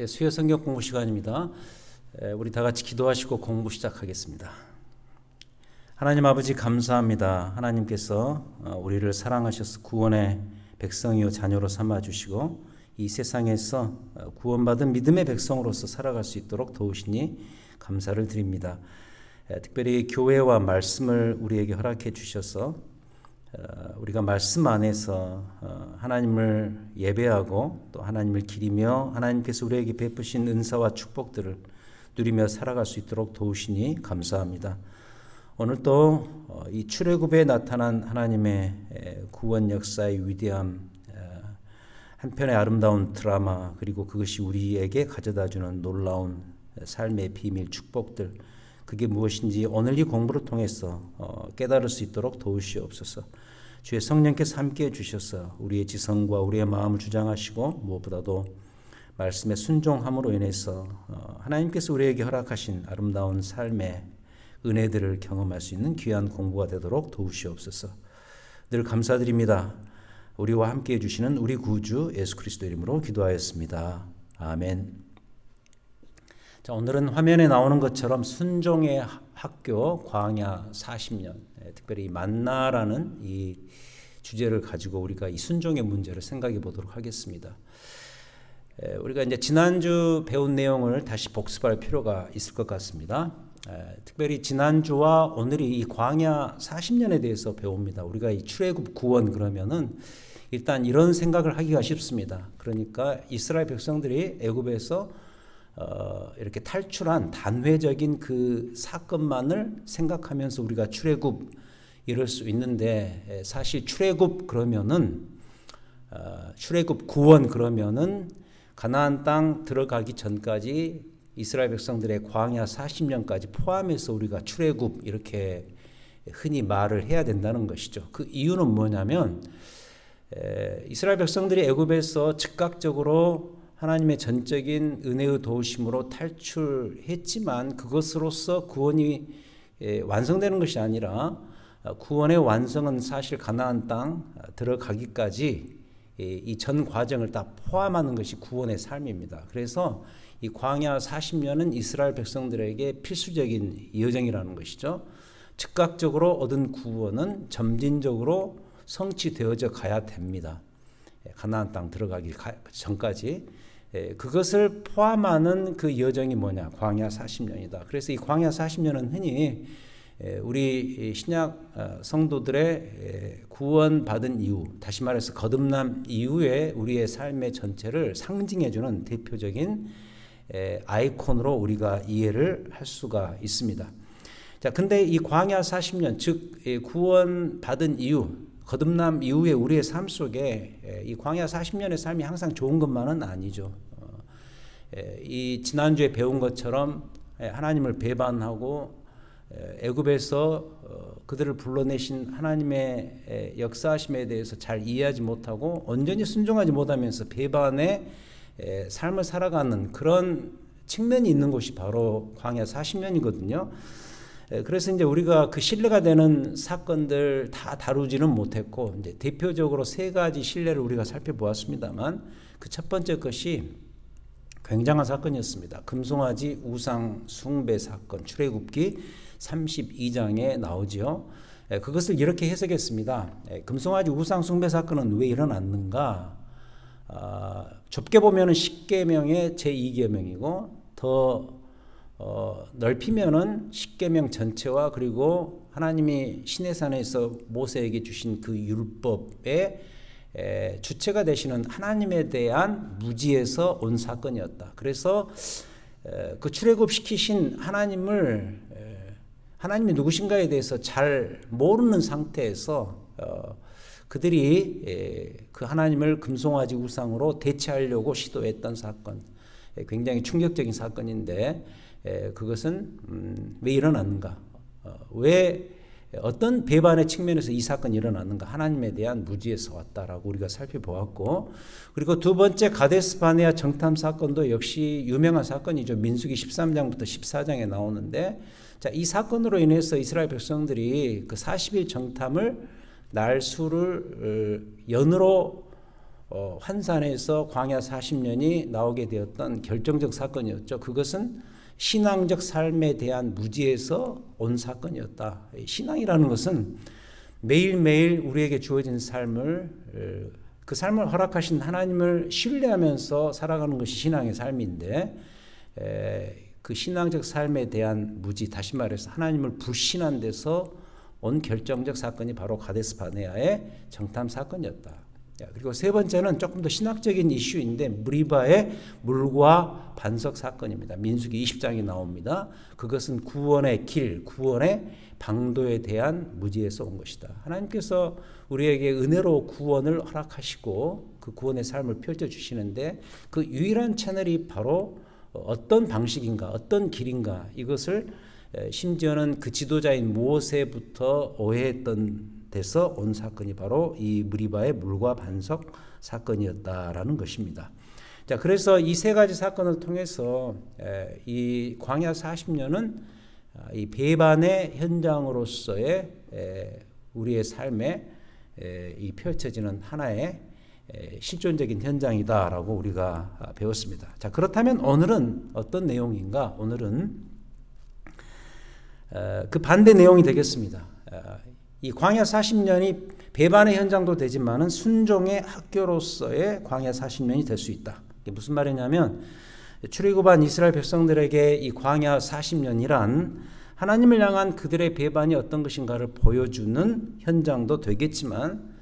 수요 성경 공부 시간입니다. 우리 다 같이 기도하시고 공부 시작하겠습니다. 하나님 아버지 감사합니다. 하나님께서 우리를 사랑하셔서 구원의 백성이요 자녀로 삼아주시고 이 세상에서 구원받은 믿음의 백성으로서 살아갈 수 있도록 도우시니 감사를 드립니다. 특별히 교회와 말씀을 우리에게 허락해 주셔서 우리가 말씀 안에서 하나님을 예배하고 또 하나님을 기리며 하나님께서 우리에게 베푸신 은사와 축복들을 누리며 살아갈 수 있도록 도우시니 감사합니다. 오늘 또 이 출애굽에 나타난 하나님의 구원 역사의 위대함, 한편의 아름다운 드라마, 그리고 그것이 우리에게 가져다주는 놀라운 삶의 비밀 축복들, 그게 무엇인지 오늘 이 공부를 통해서 깨달을 수 있도록 도우시옵소서. 주의 성령께서 함께해 주셔서 우리의 지성과 우리의 마음을 주장하시고 무엇보다도 말씀에 순종함으로 인해서 하나님께서 우리에게 허락하신 아름다운 삶의 은혜들을 경험할 수 있는 귀한 공부가 되도록 도우시옵소서. 늘 감사드립니다. 우리와 함께해 주시는 우리 구주 예수 그리스도 이름으로 기도하였습니다. 아멘. 자, 오늘은 화면에 나오는 것처럼 순종의 학교 광야 40년, 특별히 만나라는 이 주제를 가지고 우리가 이 순종의 문제를 생각해 보도록 하겠습니다. 우리가 이제 지난주 배운 내용을 다시 복습할 필요가 있을 것 같습니다. 특별히 지난주와 오늘이 이 광야 40년에 대해서 배웁니다. 우리가 이 출애굽 구원 그러면은 일단 이런 생각을 하기가 쉽습니다. 그러니까 이스라엘 백성들이 애굽에서 이렇게 탈출한 단회적인 그 사건만을 생각하면서 우리가 출애굽 이럴 수 있는데, 사실 출애굽 그러면은 출애굽 구원 그러면은 가나안 땅 들어가기 전까지 이스라엘 백성들의 광야 40년까지 포함해서 우리가 출애굽 이렇게 흔히 말을 해야 된다는 것이죠. 그 이유는 뭐냐면 이스라엘 백성들이 애굽에서 즉각적으로 하나님의 전적인 은혜의 도우심으로 탈출했지만 그것으로서 구원이 완성되는 것이 아니라 구원의 완성은 사실 가나안 땅 들어가기까지 이 전 과정을 다 포함하는 것이 구원의 삶입니다. 그래서 이 광야 40년은 이스라엘 백성들에게 필수적인 여정이라는 것이죠. 즉각적으로 얻은 구원은 점진적으로 성취되어져 가야 됩니다. 가나안 땅 들어가기 전까지. 그것을 포함하는 그 여정이 뭐냐? 광야 40년이다. 그래서 이 광야 40년은 흔히 우리 신약 성도들의 구원받은 이후, 다시 말해서 거듭남 이후에 우리의 삶의 전체를 상징해주는 대표적인 아이콘으로 우리가 이해를 할 수가 있습니다. 자, 근데 이 광야 40년, 즉 구원받은 이후, 거듭남 이후에 우리의 삶 속에 이 광야 40년의 삶이 항상 좋은 것만은 아니죠. 이 지난주에 배운 것처럼 하나님을 배반하고 애굽에서 그들을 불러내신 하나님의 역사하심에 대해서 잘 이해하지 못하고 온전히 순종하지 못하면서 배반의 삶을 살아가는 그런 측면이 있는 곳이 바로 광야 40년이거든요. 그래서 이제 우리가 그 신뢰가 되는 사건들 다 다루지는 못했고, 이제 대표적으로 세 가지 신뢰를 우리가 살펴보았습니다만, 그 첫 번째 것이 굉장한 사건이었습니다. 금송아지 우상 숭배 사건, 출애굽기 32장에 나오지요. 그것을 이렇게 해석했습니다. 금송아지 우상 숭배 사건은 왜 일어났는가? 좁게 보면은 십계명의 제2계명이고 더 넓히면은 십계명 전체와 그리고 하나님이 시내산에서 모세에게 주신 그 율법의 주체가 되시는 하나님에 대한 무지에서 온 사건이었다. 그래서 그 출애굽시키신 하나님이 누구신가에 대해서 잘 모르는 상태에서 그들이 그 하나님을 금송아지 우상으로 대체하려고 시도했던 사건, 굉장히 충격적인 사건인데, 그것은 왜 일어났는가? 왜 어떤 배반의 측면에서 이 사건이 일어났는가? 하나님에 대한 무지에서 왔다라고 우리가 살펴보았고, 그리고 두 번째 가데스 바네아 정탐 사건도 역시 유명한 사건이죠. 민수기 13장부터 14장에 나오는데, 자, 이 사건으로 인해서 이스라엘 백성들이 그 40일 정탐을 날수를 연으로 환산에서 광야 40년이 나오게 되었던 결정적 사건이었죠. 그것은 신앙적 삶에 대한 무지에서 온 사건이었다. 신앙이라는 것은 매일매일 우리에게 주어진 삶을 그 삶을 허락하신 하나님을 신뢰하면서 살아가는 것이 신앙의 삶인데 그 신앙적 삶에 대한 무지, 다시 말해서 하나님을 불신한 데서 온 결정적 사건이 바로 가데스 바네아의 정탐 사건이었다. 그리고 세 번째는 조금 더 신학적인 이슈인데 무리바의 물과 반석 사건입니다. 민수기 20장이 나옵니다. 그것은 구원의 길, 구원의 방도에 대한 무지에서 온 것이다. 하나님께서 우리에게 은혜로 구원을 허락하시고 그 구원의 삶을 펼쳐주시는데 그 유일한 채널이 바로 어떤 방식인가, 어떤 길인가, 이것을 심지어는 그 지도자인 모세부터 오해했던 데서 온 사건이 바로 이 무리바의 물과 반석 사건이었다라는 것입니다. 자, 그래서 이 세 가지 사건을 통해서 이 광야 40년은 이 배반의 현장으로서의 우리의 삶에 이 펼쳐지는 하나의 실존적인 현장이다라고 우리가 배웠습니다. 자, 그렇다면 오늘은 어떤 내용인가? 오늘은 그 반대 내용이 되겠습니다. 이 광야 40년이 배반의 현장도 되지만은 순종의 학교로서의 광야 40년이 될 수 있다. 이게 무슨 말이냐면 출애굽한 이스라엘 백성들에게 이 광야 40년이란 하나님을 향한 그들의 배반이 어떤 것인가를 보여주는 현장도 되겠지만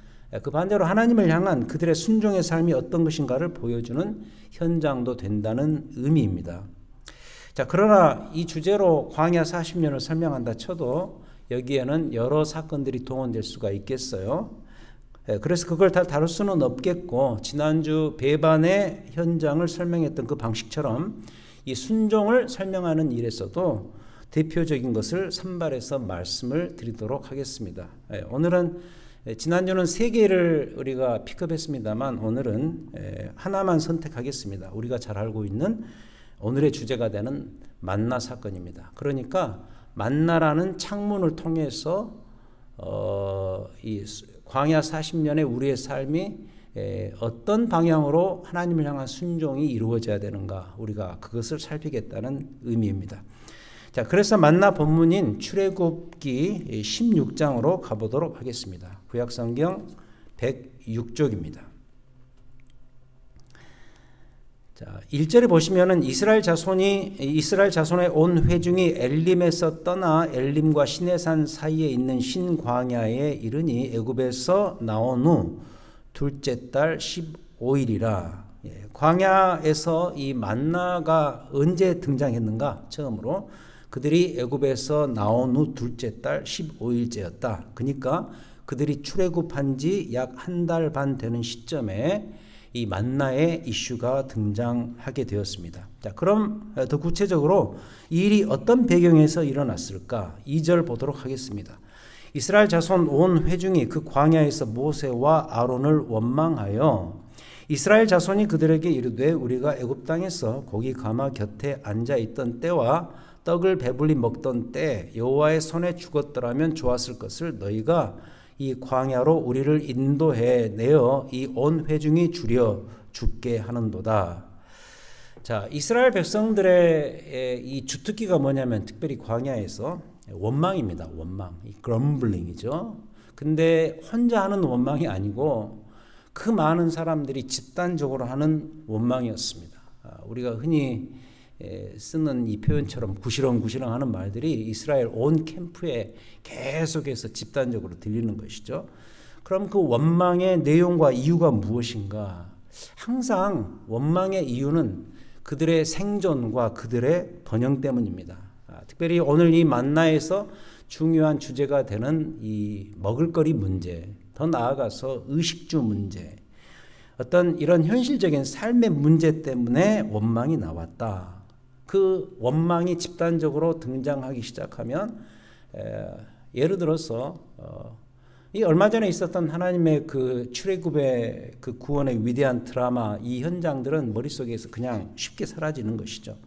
그 반대로 하나님을 향한 그들의 순종의 삶이 어떤 것인가를 보여주는 현장도 된다는 의미입니다. 자, 그러나 이 주제로 광야 40년을 설명한다 쳐도 여기에는 여러 사건들이 동원될 수가 있겠어요. 그래서 그걸 다 다룰 수는 없겠고 지난주 배반의 현장을 설명했던 그 방식처럼 이 순종을 설명하는 일에서도 대표적인 것을 선발해서 말씀을 드리도록 하겠습니다. 오늘은 지난주는 세 개를 우리가 픽업했습니다만 오늘은 하나만 선택하겠습니다. 우리가 잘 알고 있는 오늘의 주제가 되는 만나 사건입니다. 그러니까 만나라는 창문을 통해서 이 광야 40년의 우리의 삶이 어떤 방향으로 하나님을 향한 순종이 이루어져야 되는가, 우리가 그것을 살피겠다는 의미입니다. 자, 그래서 만나 본문인 출애굽기 16장으로 가보도록 하겠습니다. 구약성경 106쪽입니다. 자, 1절에 보시면은 이스라엘 자손의 온 회중이 엘림에서 떠나 엘림과 시내산 사이에 있는 신광야에 이르니 애굽에서 나온 후 둘째 달 15일이라. 광야에서 이 만나가 언제 등장했는가? 처음으로 그들이 애굽에서 나온 후 둘째 달 15일째였다. 그러니까 그들이 출애굽한 지 약 한 달 반 되는 시점에 이 만나의 이슈가 등장하게 되었습니다. 자, 그럼 더 구체적으로 이 일이 어떤 배경에서 일어났을까? 2절 보도록 하겠습니다. 이스라엘 자손 온 회중이 그 광야에서 모세와 아론을 원망하여 이스라엘 자손이 그들에게 이르되 우리가 애굽 땅에서 고기 가마 곁에 앉아 있던 때와 떡을 배불리 먹던 때 여호와의 손에 죽었더라면 좋았을 것을 너희가 이 광야로 우리를 인도해 내어 이 온 회중이 줄여 죽게 하는도다. 자, 이스라엘 백성들의 이 주특기가 뭐냐면 특별히 광야에서 원망입니다. 원망, 이 그럼블링이죠. 근데 혼자 하는 원망이 아니고 그 많은 사람들이 집단적으로 하는 원망이었습니다. 우리가 흔히 쓰는 이 표현처럼 구시렁구시렁 하는 말들이 이스라엘 온 캠프에 계속해서 집단적으로 들리는 것이죠. 그럼 그 원망의 내용과 이유가 무엇인가? 항상 원망의 이유는 그들의 생존과 그들의 번영 때문입니다. 특별히 오늘 이 만나에서 중요한 주제가 되는 이 먹을거리 문제, 더 나아가서 의식주 문제, 어떤 이런 현실적인 삶의 문제 때문에 원망이 나왔다. 그 원망이 집단적으로 등장하기 시작하면 예를 들어서 이 얼마 전에 있었던 하나님의 그 출애굽의 그 구원의 위대한 드라마, 이 현장들은 머릿속에서 그냥 쉽게 사라지는 것이죠.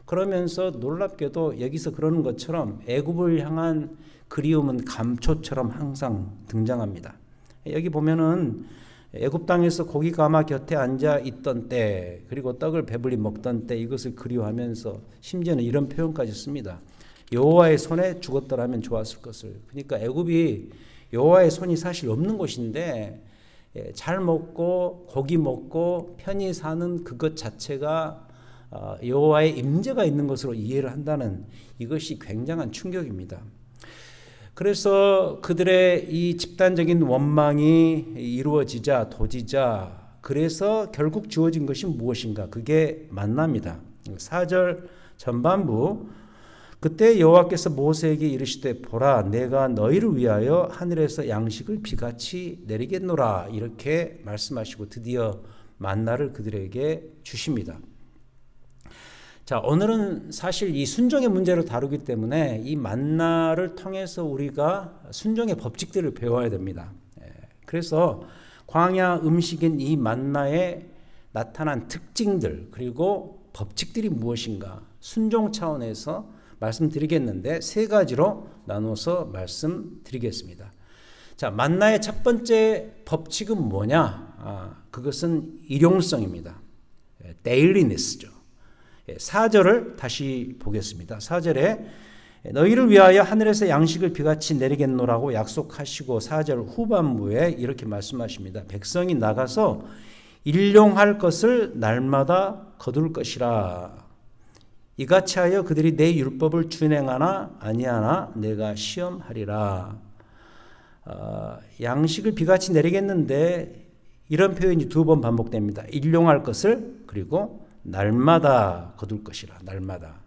그러면서 놀랍게도 여기서 그러는 것처럼 애굽을 향한 그리움은 감초처럼 항상 등장합니다. 여기 보면은 애굽 땅에서 고기 가마 곁에 앉아 있던 때, 그리고 떡을 배불리 먹던 때 이것을 그리워하면서 심지어는 이런 표현까지 씁니다. 여호와의 손에 죽었더라면 좋았을 것을. 그러니까 애굽이 여호와의 손이 사실 없는 곳인데 잘 먹고 고기 먹고 편히 사는 그것 자체가 여호와의 임재가 있는 것으로 이해를 한다는, 이것이 굉장한 충격입니다. 그래서 그들의 이 집단적인 원망이 이루어지자 도지자, 그래서 결국 주어진 것이 무엇인가? 그게 만나입니다. 4절 전반부, 그때 여호와께서 모세에게 이르시되 보라 내가 너희를 위하여 하늘에서 양식을 비같이 내리겠노라, 이렇게 말씀하시고 드디어 만나를 그들에게 주십니다. 자, 오늘은 사실 이 순종의 문제를 다루기 때문에 이 만나를 통해서 우리가 순종의 법칙들을 배워야 됩니다. 그래서 광야 음식인 이 만나에 나타난 특징들, 그리고 법칙들이 무엇인가 순종 차원에서 말씀드리겠는데 세 가지로 나눠서 말씀드리겠습니다. 자, 만나의 첫 번째 법칙은 뭐냐? 그것은 일용성입니다. dailiness죠. 4절을 다시 보겠습니다. 4절에 너희를 위하여 하늘에서 양식을 비같이 내리겠노라고 약속하시고 4절 후반부에 이렇게 말씀하십니다. 백성이 나가서 일용할 것을 날마다 거둘 것이라. 이같이 하여 그들이 내 율법을 준행하나 아니하나 내가 시험하리라. 양식을 비같이 내리겠는데 이런 표현이 2번 반복됩니다. 일용할 것을, 그리고 날마다 거둘 것이라. 날마다.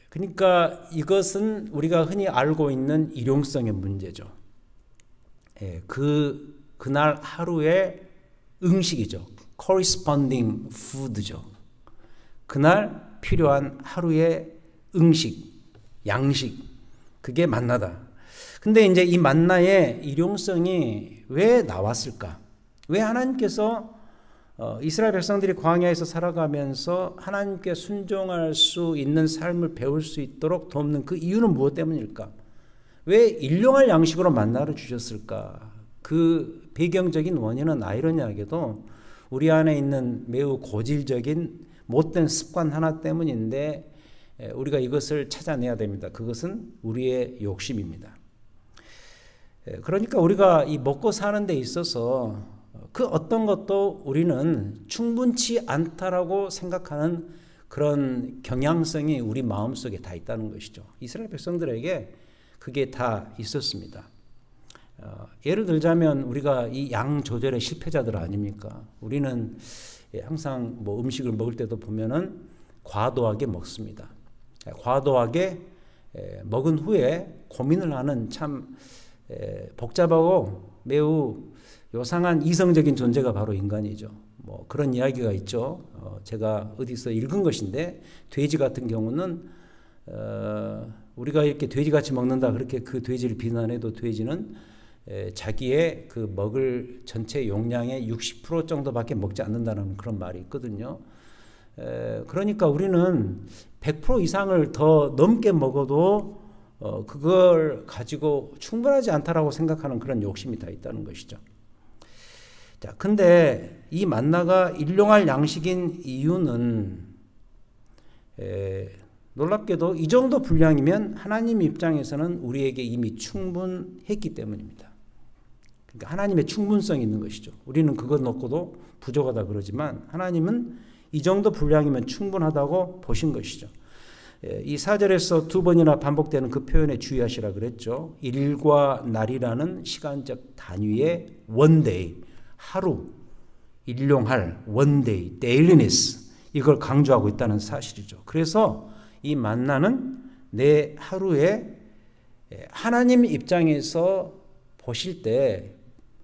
그러니까 이것은 우리가 흔히 알고 있는 일용성의 문제죠. 그날 하루의 음식이죠. corresponding food죠. 그날 필요한 하루의 음식, 양식, 그게 만나다. 근데 이제 이 만나의 일용성이 왜 나왔을까? 왜 하나님께서 이스라엘 백성들이 광야에서 살아가면서 하나님께 순종할 수 있는 삶을 배울 수 있도록 돕는 그 이유는 무엇 때문일까? 왜 일용할 양식으로 만나를 주셨을까? 그 배경적인 원인은 아이러니하게도 우리 안에 있는 매우 고질적인 못된 습관 하나 때문인데 우리가 이것을 찾아내야 됩니다. 그것은 우리의 욕심입니다. 그러니까 우리가 이 먹고 사는 데 있어서 그 어떤 것도 우리는 충분치 않다라고 생각하는 그런 경향성이 우리 마음속에 다 있다는 것이죠. 이스라엘 백성들에게 그게 다 있었습니다. 예를 들자면 우리가 이 양 조절의 실패자들 아닙니까? 우리는 항상 뭐 음식을 먹을 때도 보면은 과도하게 먹습니다. 과도하게 먹은 후에 고민을 하는 참 복잡하고 매우 요상한 이성적인 존재가 바로 인간이죠. 뭐 그런 이야기가 있죠. 제가 어디서 읽은 것인데 돼지 같은 경우는 우리가 이렇게 돼지같이 먹는다 그렇게 그 돼지를 비난해도 돼지는 자기의 그 먹을 전체 용량의 60% 정도밖에 먹지 않는다는 그런 말이 있거든요. 그러니까 우리는 100% 이상을 더 넘게 먹어도 그걸 가지고 충분하지 않다라고 생각하는 그런 욕심이 다 있다는 것이죠. 자, 근데 이 만나가 일용할 양식인 이유는 놀랍게도 이 정도 분량이면 하나님 입장에서는 우리에게 이미 충분했기 때문입니다. 그러니까 하나님의 충분성이 있는 것이죠. 우리는 그것 놓고도 부족하다 그러지만 하나님은 이 정도 분량이면 충분하다고 보신 것이죠. 이 4절에서 2번이나 반복되는 그 표현에 주의하시라 그랬죠. 일과 날이라는 시간적 단위의 one day, 하루, 일용할 one day, dailiness, 이걸 강조하고 있다는 사실이죠. 그래서 이 만나는 내 하루에 하나님 입장에서 보실 때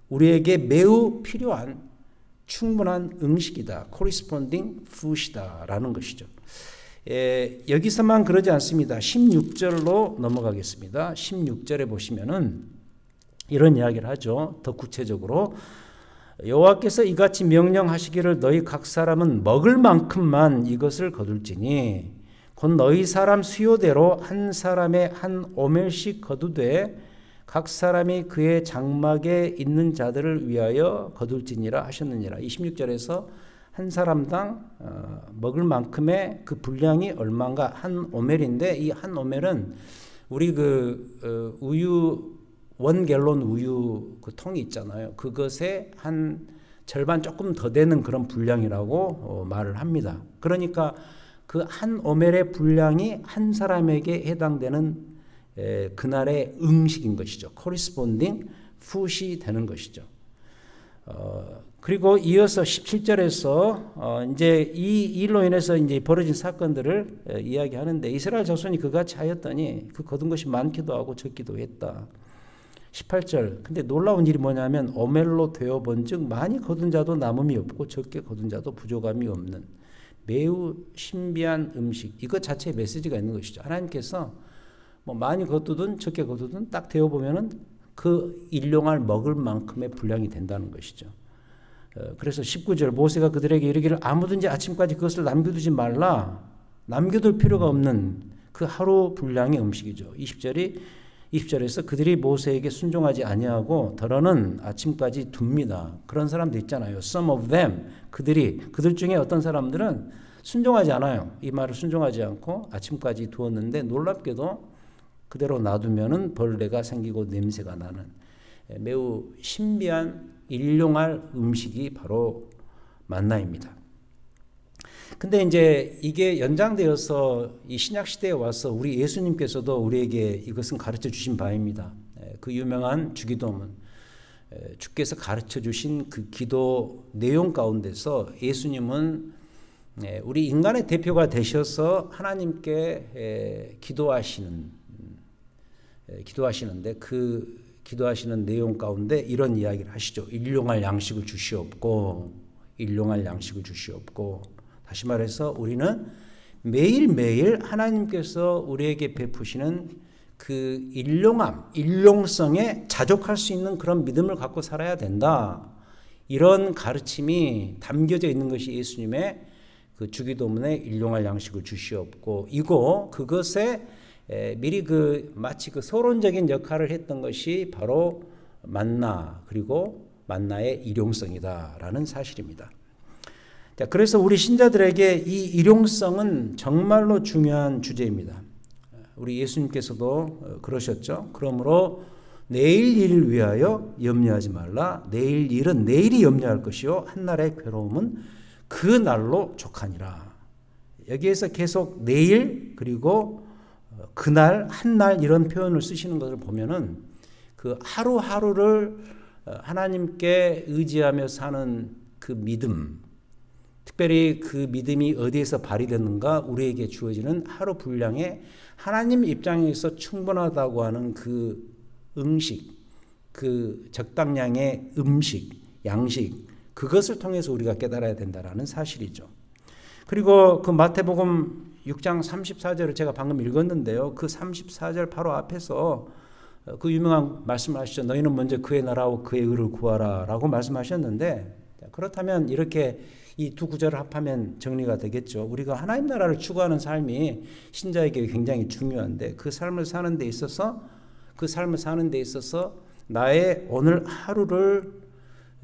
우리에게 매우 필요한 충분한 음식이다. corresponding food이다 라는 것이죠. 여기서만 그러지 않습니다. 16절로 넘어가겠습니다. 16절에 보시면은 이런 이야기를 하죠. 더 구체적으로 여호와께서 이같이 명령하시기를 너희 각 사람은 먹을 만큼만 이것을 거둘지니 곧 너희 사람 수요대로 한 사람의 한 오멜씩 거두되 각 사람이 그의 장막에 있는 자들을 위하여 거둘지니라 하셨느니라. 26절에서 한 사람당 먹을 만큼의 그 분량이 얼마인가 한 오멜인데, 이 한 오멜은 우리 그 우유 1갤론 우유 그 통이 있잖아요. 그것의 한 절반 조금 더 되는 그런 분량이라고 말을 합니다. 그러니까 그 한 오멜의 분량이 한 사람에게 해당되는 그날의 음식인 것이죠. corresponding food이 되는 것이죠. 그리고 이어서 17절에서 이제 이 일로 인해서 이제 벌어진 사건들을 이야기하는데, 이스라엘 자손이 그같이 하였더니 그 거둔 것이 많기도 하고 적기도 했다. 18절. 근데 놀라운 일이 뭐냐면 오멜로 되어 본즉 많이 거둔 자도 남음이 없고 적게 거둔 자도 부족함이 없는 매우 신비한 음식. 이것 자체에 메시지가 있는 것이죠. 하나님께서 뭐 많이 거두든 적게 거두든 딱 되어 보면은 그 일용할 먹을 만큼의 분량이 된다는 것이죠. 그래서 19절 모세가 그들에게 이르기를 아무든지 아침까지 그것을 남겨두지 말라. 남겨둘 필요가 없는 그 하루 분량의 음식이죠. 20절에서 그들이 모세에게 순종하지 아니하고 더러는 아침까지 둡니다. 그런 사람도 있잖아요. Some of them, 그들 중에 어떤 사람들은 순종하지 않아요. 이 말을 순종하지 않고 아침까지 두었는데 놀랍게도 그대로 놔두면은 벌레가 생기고 냄새가 나는 매우 신비한 일용할 음식이 바로 만나입니다. 근데 이제 이게 연장되어서 이 신약 시대에 와서 우리 예수님께서도 우리에게 이것은 가르쳐 주신 바입니다. 그 유명한 주기도문, 주께서 가르쳐 주신 그 기도 내용 가운데서 예수님은 우리 인간의 대표가 되셔서 하나님께 기도하시는데 그 기도하시는 내용 가운데 이런 이야기를 하시죠. 일용할 양식을 주시옵고, 일용할 양식을 주시옵고. 다시 말해서 우리는 매일매일 하나님께서 우리에게 베푸시는 그 일용성에 자족할 수 있는 그런 믿음을 갖고 살아야 된다. 이런 가르침이 담겨져 있는 것이 예수님의 그 주기도문에 일용할 양식을 주시옵고, 이고 그것에 미리 마치 그 서론적인 역할을 했던 것이 바로 만나, 그리고 만나의 일용성이다라는 사실입니다. 자, 그래서 우리 신자들에게 이 일용성은 정말로 중요한 주제입니다. 우리 예수님께서도 그러셨죠. 그러므로 내일 일을 위하여 염려하지 말라. 내일 일은 내일이 염려할 것이요 한날의 괴로움은 그 날로 족하니라. 여기에서 계속 내일 그리고 그날 한날 이런 표현을 쓰시는 것을 보면은 그 하루하루를 하나님께 의지하며 사는 그 믿음, 특별히 그 믿음이 어디에서 발휘되는가, 우리에게 주어지는 하루 분량에 하나님 입장에서 충분하다고 하는 그 음식, 그 적당량의 음식, 양식, 그것을 통해서 우리가 깨달아야 된다라는 사실이죠. 그리고 그 마태복음 6장 34절을 제가 방금 읽었는데요. 그 34절 바로 앞에서 그 유명한 말씀을 하시죠. 너희는 먼저 그의 나라와 그의 의를 구하라 라고 말씀하셨는데, 그렇다면 이렇게 이 두 구절을 합하면 정리가 되겠죠. 우리가 하나님 나라를 추구하는 삶이 신자에게 굉장히 중요한데, 그 삶을 사는 데 있어서 나의 오늘 하루를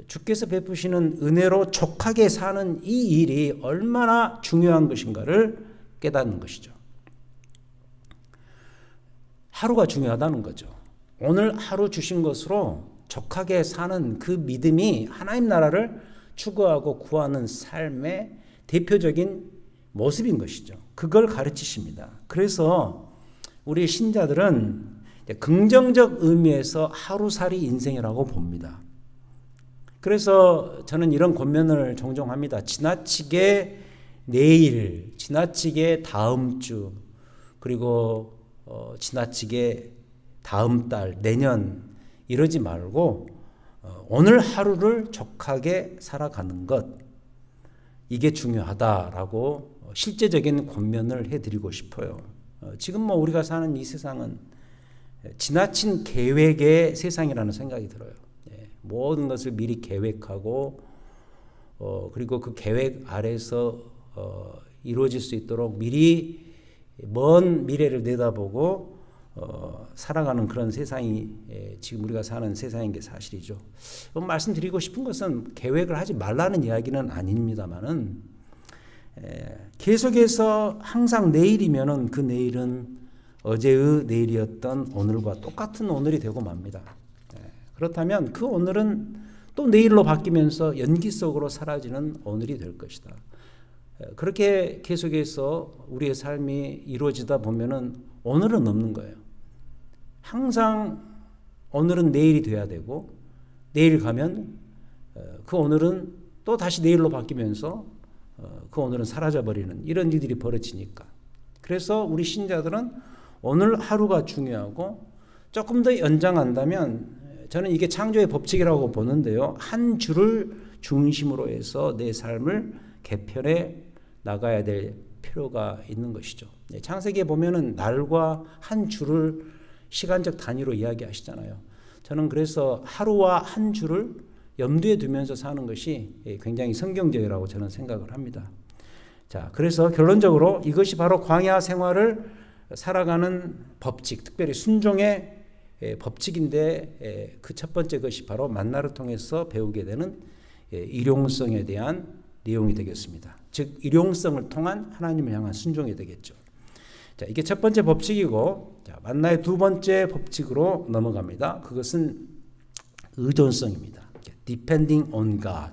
주께서 베푸시는 은혜로 족하게 사는 이 일이 얼마나 중요한 것인가를 깨닫는 것이죠. 하루가 중요하다는 거죠. 오늘 하루 주신 것으로 족하게 사는 그 믿음이 하나님 나라를 추구하고 구하는 삶의 대표적인 모습인 것이죠. 그걸 가르치십니다. 그래서 우리 신자들은 긍정적 의미에서 하루살이 인생이라고 봅니다. 그래서 저는 이런 권면을 종종 합니다. 지나치게 내일, 지나치게 다음 주, 그리고 지나치게 다음 달, 내년 이러지 말고 오늘 하루를 족하게 살아가는 것, 이게 중요하다라고 실제적인 권면을 해드리고 싶어요. 지금 우리가 사는 이 세상은 지나친 계획의 세상이라는 생각이 들어요. 모든 것을 미리 계획하고 그리고 그 계획 아래서 이루어질 수 있도록 미리 먼 미래를 내다보고 살아가는 그런 세상이 지금 우리가 사는 세상인 게 사실이죠. 말씀드리고 싶은 것은 계획을 하지 말라는 이야기는 아닙니다만은 계속해서 항상 내일이면은 그 내일은 어제의 내일이었던 오늘과 똑같은 오늘이 되고 맙니다. 그렇다면 그 오늘은 또 내일로 바뀌면서 연기 속으로 사라지는 오늘이 될 것이다. 그렇게 계속해서 우리의 삶이 이루어지다 보면은 오늘은 없는 거예요. 항상 오늘은 내일이 돼야 되고 내일 가면 그 오늘은 또 다시 내일로 바뀌면서 그 오늘은 사라져버리는 이런 일들이 벌어지니까. 그래서 우리 신자들은 오늘 하루가 중요하고 조금 더 연장한다면 저는 이게 창조의 법칙이라고 보는데요. 한 주를 중심으로 해서 내 삶을 개편해 나가야 될 필요가 있는 것이죠. 창세기에 보면은 날과 한 주를 시간적 단위로 이야기하시잖아요. 저는 그래서 하루와 한 주를 염두에 두면서 사는 것이 굉장히 성경적이라고 저는 생각을 합니다. 자, 그래서 결론적으로 이것이 바로 광야 생활을 살아가는 법칙, 특별히 순종의 법칙인데 그 첫 번째 것이 바로 만나를 통해서 배우게 되는 일용성에 대한 내용이 되겠습니다. 즉 일용성을 통한 하나님을 향한 순종이 되겠죠. 자, 이게 첫 번째 법칙이고, 자, 만나의 두 번째 법칙으로 넘어갑니다. 그것은 의존성입니다. Depending on God.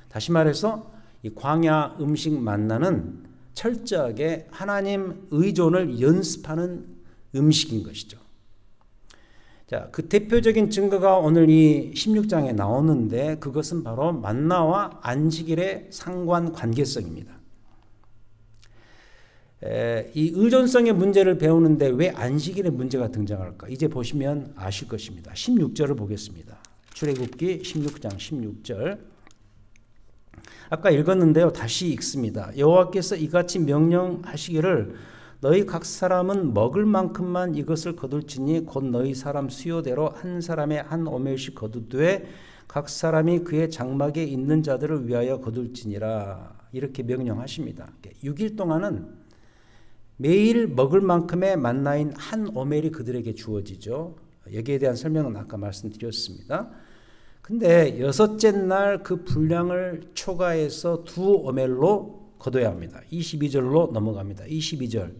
다시 말해서 이 광야 음식 만나는 철저하게 하나님 의존을 연습하는 음식인 것이죠. 자, 그 대표적인 증거가 오늘 이 16장에 나오는데 그것은 바로 만나와 안식일의 상관 관계성입니다. 이 의존성의 문제를 배우는데 왜 안식일의 문제가 등장할까? 이제 보시면 아실 것입니다. 16절을 보겠습니다. 출애굽기 16장 16절. 아까 읽었는데요. 다시 읽습니다. 여호와께서 이같이 명령하시기를 너희 각 사람은 먹을 만큼만 이것을 거둘지니 곧 너희 사람 수요대로 한 사람의 한 오멜씩 거두되 각 사람이 그의 장막에 있는 자들을 위하여 거둘지니라. 이렇게 명령하십니다. 6일 동안은 매일 먹을 만큼의 만나인 한 오멜이 그들에게 주어지죠. 여기에 대한 설명은 아까 말씀드렸습니다. 근데 여섯째 날 그 분량을 초과해서 두 오멜로 거둬야 합니다. 22절로 넘어갑니다. 22절.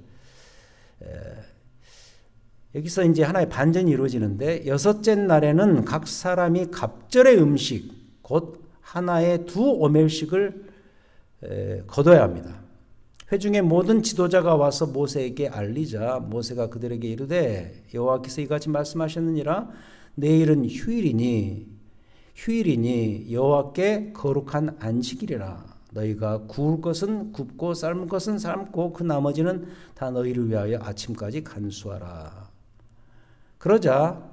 여기서 이제 하나의 반전이 이루어지는데 여섯째 날에는 각 사람이 갑절의 음식 곧 하나의 두 오멜씩을 거둬야 합니다. 회중의 모든 지도자가 와서 모세에게 알리자 모세가 그들에게 이르되 여호와께서 이같이 말씀하셨느니라 내일은 휴일이니 여호와께 거룩한 안식일이라 너희가 구울 것은 굽고 삶을 것은 삶고 그 나머지는 다 너희를 위하여 아침까지 간수하라. 그러자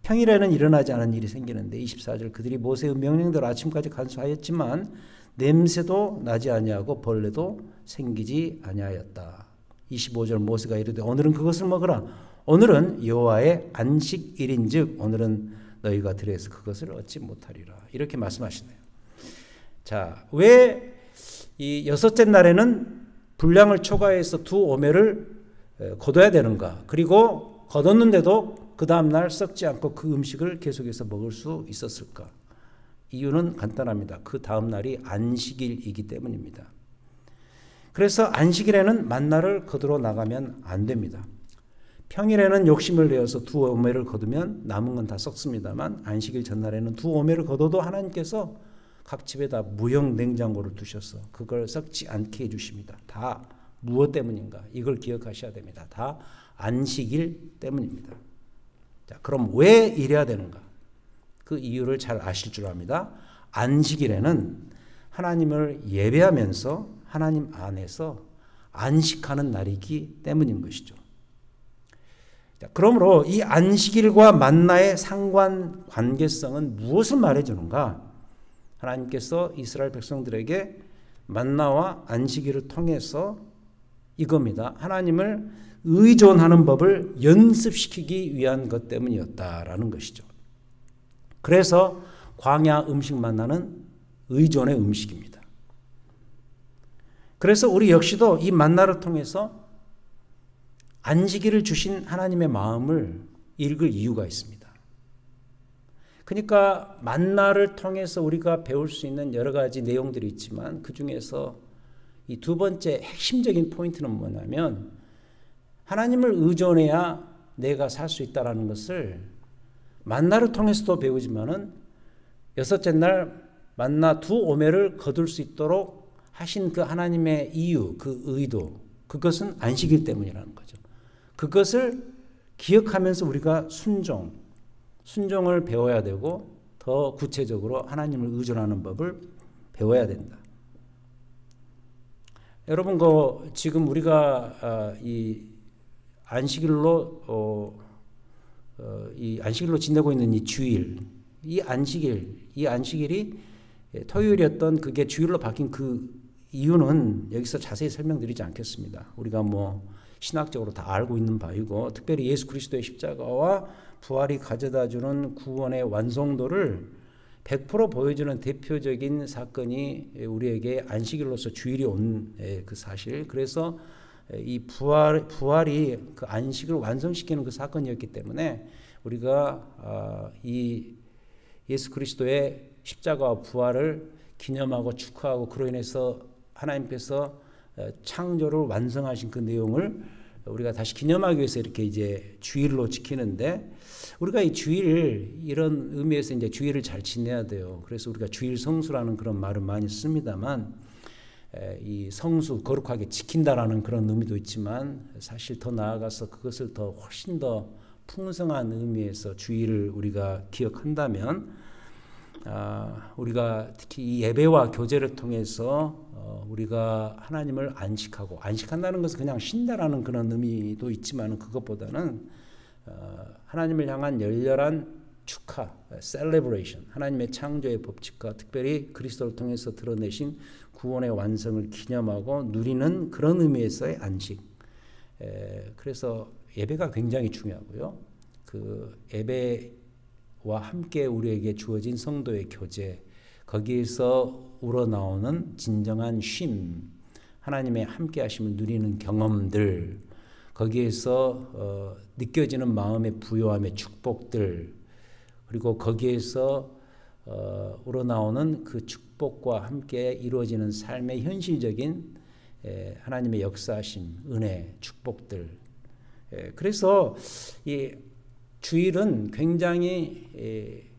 평일에는 일어나지 않은 일이 생기는데 24절 그들이 모세의 명령대로 아침까지 간수하였지만 냄새도 나지 아니하고 벌레도 생기지 아니하였다. 25절 모세가 이르되 오늘은 그것을 먹으라. 오늘은 여호와의 안식일인즉 오늘은 너희가 들에서 그것을 얻지 못하리라. 이렇게 말씀하시네요. 자, 왜 이 여섯째 날에는 분량을 초과해서 두 오멜을 거둬야 되는가? 그리고 거뒀는데도 그 다음 날 썩지 않고 그 음식을 계속해서 먹을 수 있었을까? 이유는 간단합니다. 그 다음 날이 안식일이기 때문입니다. 그래서 안식일에는 만나를 거두러 나가면 안 됩니다. 평일에는 욕심을 내어서 두 오멜을 거두면 남은 건 다 썩습니다만 안식일 전날에는 두 오멜을 거둬도 하나님께서 각 집에다 무형 냉장고를 두셔서 그걸 썩지 않게 해주십니다. 다 무엇 때문인가? 이걸 기억하셔야 됩니다. 다 안식일 때문입니다. 자, 그럼 왜 이래야 되는가? 그 이유를 잘 아실 줄 압니다. 안식일에는 하나님을 예배하면서 하나님 안에서 안식하는 날이기 때문인 것이죠. 자, 그러므로 이 안식일과 만나의 상관 관계성은 무엇을 말해주는가? 하나님께서 이스라엘 백성들에게 만나와 안식일을 통해서 이겁니다. 하나님을 의존하는 법을 연습시키기 위한 것 때문이었다라는 것이죠. 그래서 광야 음식 만나는 의존의 음식입니다. 그래서 우리 역시도 이 만나를 통해서 안식일을 주신 하나님의 마음을 읽을 이유가 있습니다. 그러니까 만나를 통해서 우리가 배울 수 있는 여러 가지 내용들이 있지만 그 중에서 이 두 번째 핵심적인 포인트는 뭐냐면 하나님을 의존해야 내가 살 수 있다는 것을 만나를 통해서도 배우지만은 여섯째 날 만나 두 오매를 거둘 수 있도록 하신 그 하나님의 이유, 그 의도, 그것은 안식일 때문이라는 거죠. 그것을 기억하면서 우리가 순종을 배워야 되고 더 구체적으로 하나님을 의존하는 법을 배워야 된다. 여러분, 지금 우리가 이 안식일로 지내고 있는 이 주일, 이 안식일이 토요일이었던 그게 주일로 바뀐 그 이유는 여기서 자세히 설명드리지 않겠습니다. 우리가 신학적으로 다 알고 있는 바이고, 특별히 예수 그리스도의 십자가와 부활이 가져다주는 구원의 완성도를 100% 보여주는 대표적인 사건이 우리에게 안식일로서 주일이 온 그 사실. 그래서 이 부활이 그 안식을 완성시키는 그 사건이었기 때문에 우리가 이 예수 그리스도의 십자가와 부활을 기념하고 축하하고 그로 인해서 하나님께서 창조를 완성하신 그 내용을 우리가 다시 기념하기 위해서 이렇게 이제 주일로 지키는데, 우리가 이 주일, 이런 의미에서 이제 주일을 잘 지내야 돼요. 그래서 우리가 주일 성수라는 그런 말을 많이 씁니다만, 이 성수, 거룩하게 지킨다라는 그런 의미도 있지만 사실 더 나아가서 그것을 더 훨씬 더 풍성한 의미에서 주일을 우리가 기억한다면, 우리가 특히 이 예배와 교제를 통해서 우리가 하나님을 안식한다는 것은 그냥 쉰다라는 그런 의미도 있지만, 그것보다는 하나님을 향한 열렬한 축하, 셀레브레이션, 하나님의 창조의 법칙과 특별히 그리스도를 통해서 드러내신 구원의 완성을 기념하고 누리는 그런 의미에서의 안식. 그래서 예배가 굉장히 중요하고요. 그 예배와 함께 우리에게 주어진 성도의 교제, 거기에서 우러나오는 진정한 쉼, 하나님의 함께 하심을 누리는 경험들, 거기에서 느껴지는 마음의 부요함의 축복들, 그리고 거기에서 우러나오는 그 축복과 함께 이루어지는 삶의 현실적인 하나님의 역사하심, 은혜, 축복들. 그래서 이 주일은 굉장히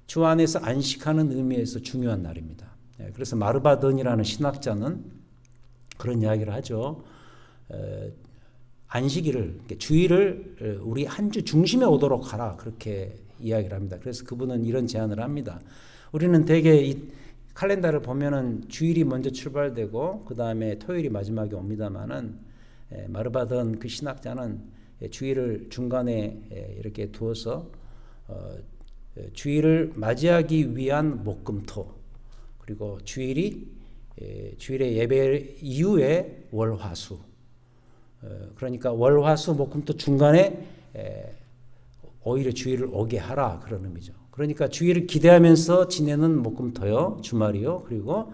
주 안에서 안식하는 의미에서 중요한 날입니다. 그래서 마르바던이라는 신학자는 그런 이야기를 하죠. 안식일을, 주일을 우리 한 주 중심에 오도록 하라, 그렇게 이야기를 합니다. 그래서 그분은 이런 제안을 합니다. 우리는 대개 이 칼렌더를 보면은 주일이 먼저 출발되고 그 다음에 토요일이 마지막에 옵니다만은, 마르바던 그 신학자는 주일을 중간에 이렇게 두어서 주일을 맞이하기 위한 목금토, 그리고 주일의 예배 이후에 월화수, 그러니까 월화수 목금토 중간에 오히려 주일을 오게 하라, 그런 의미죠. 그러니까 주일을 기대하면서 지내는 목금토요, 주말이요. 그리고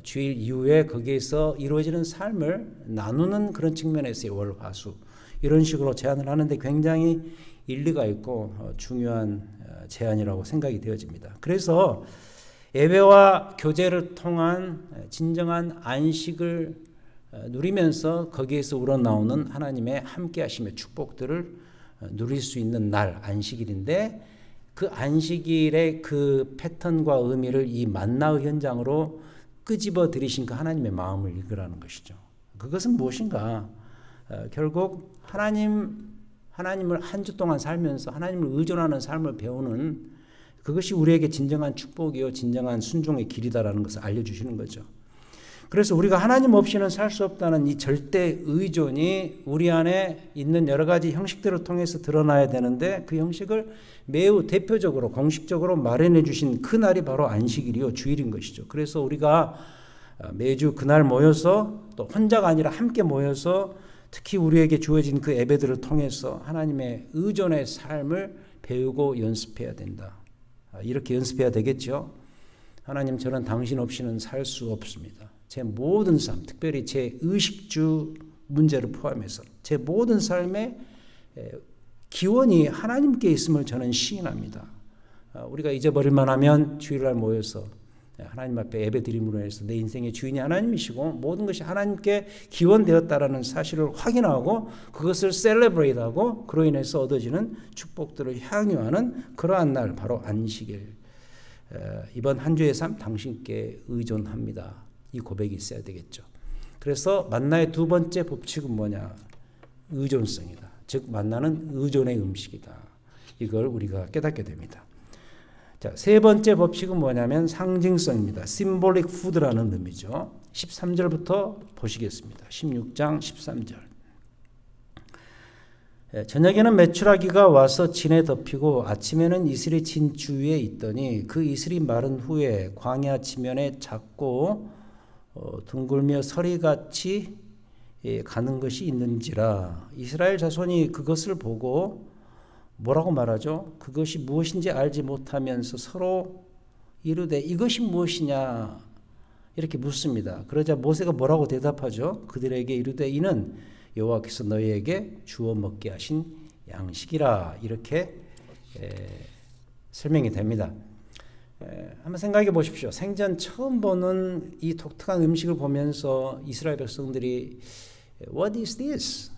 주일 이후에 거기에서 이루어지는 삶을 나누는 그런 측면에서의 월화수, 이런 식으로 제안을 하는데 굉장히 일리가 있고 중요한 제안이라고 생각이 되어집니다. 그래서 예배와 교제를 통한 진정한 안식을 누리면서 거기에서 우러나오는 하나님의 함께하심의 축복들을 누릴 수 있는 날, 안식일인데, 그 안식일의 그 패턴과 의미를 이 만나의 현장으로 끄집어 들이신 그 하나님의 마음을 읽으라는 것이죠. 그것은 무엇인가? 결국 하나님을 한 주 동안 살면서 하나님을 의존하는 삶을 배우는, 그것이 우리에게 진정한 축복이요, 진정한 순종의 길이다라는 것을 알려주시는 거죠. 그래서 우리가 하나님 없이는 살 수 없다는 이 절대 의존이 우리 안에 있는 여러 가지 형식들을 통해서 드러나야 되는데, 그 형식을 매우 대표적으로 공식적으로 마련해 주신 그 날이 바로 안식일이요, 주일인 것이죠. 그래서 우리가 매주 그날 모여서, 또 혼자가 아니라 함께 모여서 특히 우리에게 주어진 그 예배들을 통해서 하나님의 의존의 삶을 배우고 연습해야 된다. 이렇게 연습해야 되겠죠. 하나님, 저는 당신 없이는 살 수 없습니다. 제 모든 삶, 특별히 제 의식주 문제를 포함해서 제 모든 삶의 기원이 하나님께 있음을 저는 시인합니다. 우리가 잊어버릴만 하면 주일날 모여서 하나님 앞에 예배드림으로 해서 내 인생의 주인이 하나님이시고 모든 것이 하나님께 기원되었다라는 사실을 확인하고 그것을 셀레브레이트하고 그로 인해서 얻어지는 축복들을 향유하는 그러한 날, 바로 안식일. 이번 한 주의 삶 당신께 의존합니다. 이 고백이 있어야 되겠죠. 그래서 만나의 두 번째 법칙은 뭐냐? 의존성이다. 즉 만나는 의존의 음식이다. 이걸 우리가 깨닫게 됩니다. 자, 세 번째 법칙은 뭐냐면 상징성입니다. symbolic food라는 의미죠. 13절부터 보시겠습니다. 16장 13절. 저녁에는 메추라기가 와서 진에 덮이고 아침에는 이슬이 진 주위에 있더니 그 이슬이 마른 후에 광야 지면에 작고 둥글며 서리같이 가는 것이 있는지라. 이스라엘 자손이 그것을 보고 뭐라고 말하죠? 그것이 무엇인지 알지 못하면서 서로 이르되 이것이 무엇이냐 이렇게 묻습니다. 그러자 모세가 뭐라고 대답하죠? 그들에게 이르되 이는 여호와께서 너희에게 주어 먹게 하신 양식이라. 이렇게 설명이 됩니다. 한번 생각해 보십시오. 생전 처음 보는 이 독특한 음식을 보면서 이스라엘 백성들이 What is this?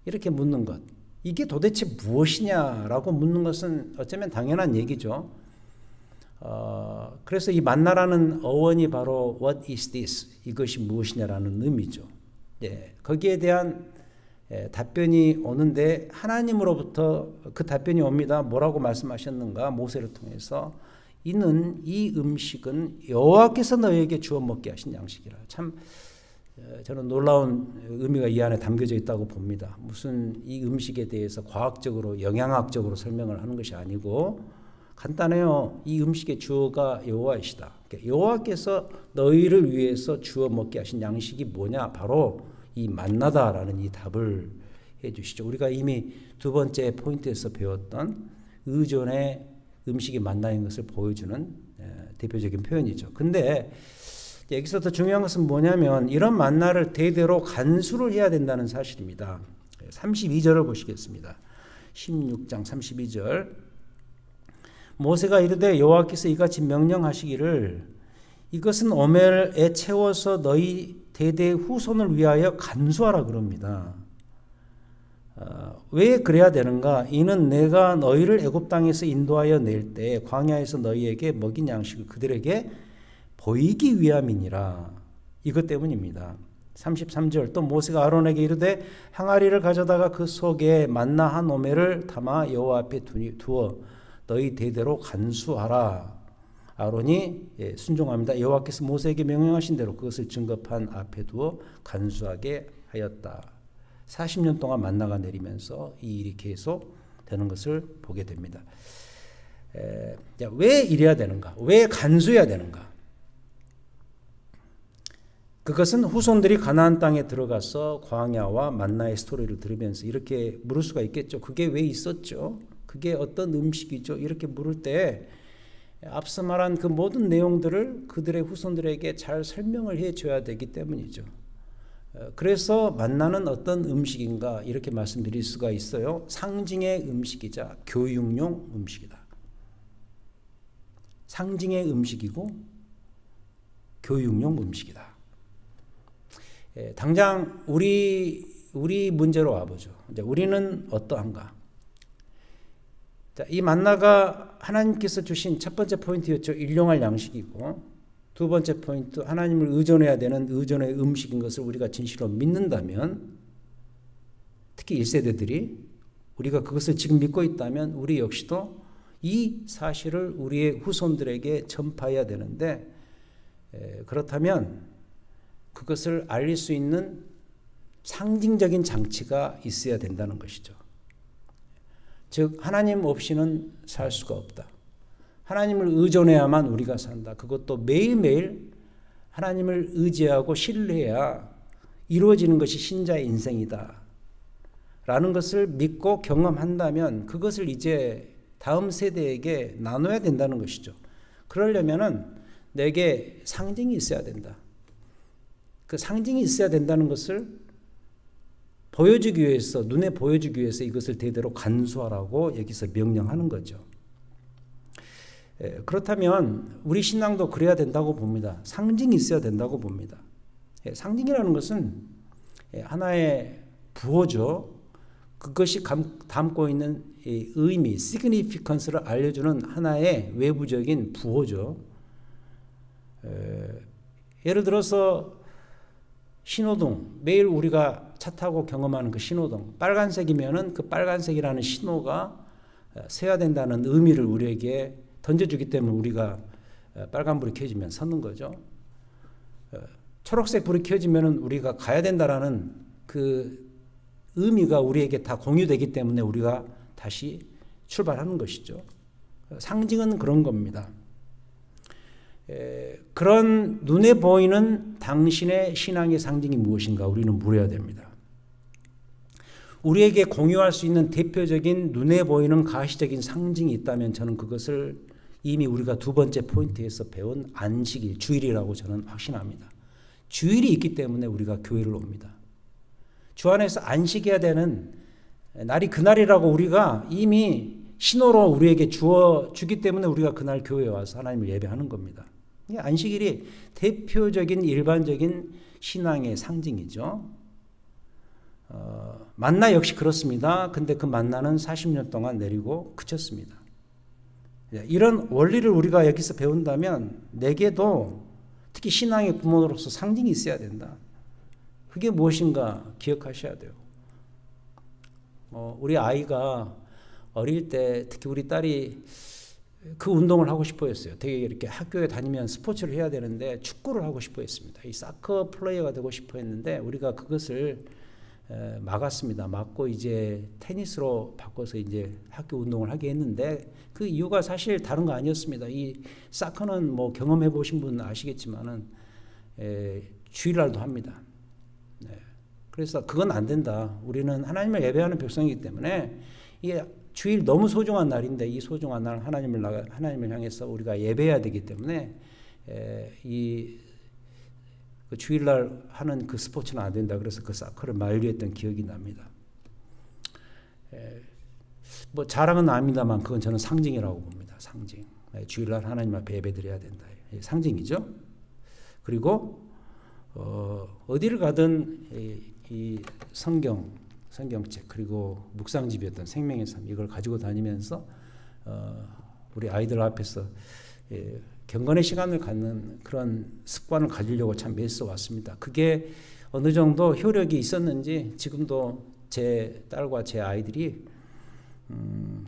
이렇게 묻는 것. 이게 도대체 무엇이냐라고 묻는 것은 어쩌면 당연한 얘기죠. 그래서 이 만나라는 어원이 바로 What is this? 이것이 무엇이냐라는 의미죠. 예, 거기에 대한 답변이 오는데 하나님으로부터 그 답변이 옵니다. 뭐라고 말씀하셨는가? 모세를 통해서 이는 이 음식은 여호와께서 너희에게 주어 먹게 하신 양식이라. 참 저는 놀라운 의미가 이 안에 담겨져 있다고 봅니다. 무슨 이 음식에 대해서 과학적으로 영양학적으로 설명을 하는 것이 아니고 간단해요. 이 음식의 주어가 여호와이시다. 여호와께서 너희를 위해서 주어 먹게 하신 양식이 뭐냐? 바로 이 만나다라는 이 답을 해 주시죠. 우리가 이미 두 번째 포인트에서 배웠던 의존의 음식이 만나인 것을 보여주는 대표적인 표현이죠. 근데 여기서 더 중요한 것은 뭐냐면 이런 만나를 대대로 간수를 해야 된다는 사실입니다. 32절을 보시겠습니다. 16장 32절. 모세가 이르되 여호와께서 이같이 명령하시기를 이것은 오멜에 채워서 너희 대대 후손을 위하여 간수하라 그럽니다. 왜 그래야 되는가? 이는 내가 너희를 애굽 땅에서 인도하여 낼 때 광야에서 너희에게 먹인 양식을 그들에게 보이기 위함이니라. 이것 때문입니다. 33절. 또 모세가 아론에게 이르되 항아리를 가져다가 그 속에 만나 한 오멜을 담아 여호와 앞에 두어 너희 대대로 간수하라. 아론이 순종합니다. 여호와께서 모세에게 명령하신 대로 그것을 증거판 앞에 두어 간수하게 하였다. 40년 동안 만나가 내리면서 이 일이 계속 되는 것을 보게 됩니다. 왜 이래야 되는가? 왜 간수해야 되는가? 그것은 후손들이 가나안 땅에 들어가서 광야와 만나의 스토리를 들으면서 이렇게 물을 수가 있겠죠. 그게 왜 있었죠? 그게 어떤 음식이죠? 이렇게 물을 때 앞서 말한 그 모든 내용들을 그들의 후손들에게 잘 설명을 해줘야 되기 때문이죠. 그래서 만나는 어떤 음식인가 이렇게 말씀드릴 수가 있어요. 상징의 음식이자 교육용 음식이다. 상징의 음식이고 교육용 음식이다. 당장 우리 문제로 와보죠. 이제 우리는 어떠한가? 자, 이 만나가 하나님께서 주신 첫 번째 포인트였죠. 일용할 양식이고 두 번째 포인트 하나님을 의존해야 되는 의존의 음식인 것을 우리가 진실로 믿는다면 특히 1세대들이 우리가 그것을 지금 믿고 있다면 우리 역시도 이 사실을 우리의 후손들에게 전파해야 되는데 그렇다면 그것을 알릴 수 있는 상징적인 장치가 있어야 된다는 것이죠. 즉 하나님 없이는 살 수가 없다. 하나님을 의존해야만 우리가 산다. 그것도 매일매일 하나님을 의지하고 신뢰해야 이루어지는 것이 신자의 인생이다. 라는 것을 믿고 경험한다면 그것을 이제 다음 세대에게 나눠야 된다는 것이죠. 그러려면은 내게 상징이 있어야 된다. 그 상징이 있어야 된다는 것을 보여주기 위해서, 눈에 보여주기 위해서 이것을 대대로 간수하라고 여기서 명령하는 거죠. 그렇다면 우리 신앙도 그래야 된다고 봅니다. 상징이 있어야 된다고 봅니다. 상징이라는 것은 하나의 부호죠. 그것이 담고 있는 의미, significance를 알려주는 하나의 외부적인 부호죠. 예를 들어서 신호등, 매일 우리가 차 타고 경험하는 그 신호등, 빨간색이면은 그 빨간색이라는 신호가 세야 된다는 의미를 우리에게 던져주기 때문에 우리가 빨간불이 켜지면 서는 거죠. 초록색 불이 켜지면은 우리가 가야 된다라는 그 의미가 우리에게 다 공유되기 때문에 우리가 다시 출발하는 것이죠. 상징은 그런 겁니다. 그런 눈에 보이는 당신의 신앙의 상징이 무엇인가 우리는 물어야 됩니다. 우리에게 공유할 수 있는 대표적인 눈에 보이는 가시적인 상징이 있다면 저는 그것을 이미 우리가 두 번째 포인트에서 배운 안식일, 주일이라고 저는 확신합니다. 주일이 있기 때문에 우리가 교회를 옵니다. 주 안에서 안식해야 되는 날이 그날이라고 우리가 이미 신호로 우리에게 주기 때문에 우리가 그날 교회에 와서 하나님을 예배하는 겁니다. 안식일이 대표적인 일반적인 신앙의 상징이죠. 만나 역시 그렇습니다. 근데 그 만나는 40년 동안 내리고 그쳤습니다. 이런 원리를 우리가 여기서 배운다면 내게도 특히 신앙의 부모로서 상징이 있어야 된다. 그게 무엇인가 기억하셔야 돼요. 우리 아이가 어릴 때 특히 우리 딸이 그 운동을 하고 싶어 했어요. 되게 이렇게 학교에 다니면 스포츠를 해야 되는데 축구를 하고 싶어 했습니다. 이 사커 플레이어가 되고 싶어 했는데 우리가 그것을 막았습니다. 막고 이제 테니스로 바꿔서 이제 학교 운동을 하게 했는데 그 이유가 사실 다른 거 아니었습니다. 이 사커는 뭐 경험해 보신 분 아시겠지만은 주일날도 합니다. 그래서 그건 안 된다. 우리는 하나님을 예배하는 백성이기 때문에 이게 주일 너무 소중한 날인데 이 소중한 날 하나님을 향해서 우리가 예배해야 되기 때문에 그 주일날 하는 그 스포츠는 안 된다. 그래서 그 사커를 만류했던 기억이 납니다. 뭐 자랑은 아닙니다만 그건 저는 상징이라고 봅니다. 상징. 주일날 하나님 앞에 예배드려야 된다. 상징이죠. 그리고 어디를 가든 이 성경책 그리고 묵상집이었던 생명의 삶 이걸 가지고 다니면서 우리 아이들 앞에서 경건의 시간을 갖는 그런 습관을 가지려고 참 애써 왔습니다. 그게 어느 정도 효력이 있었는지 지금도 제 딸과 제 아이들이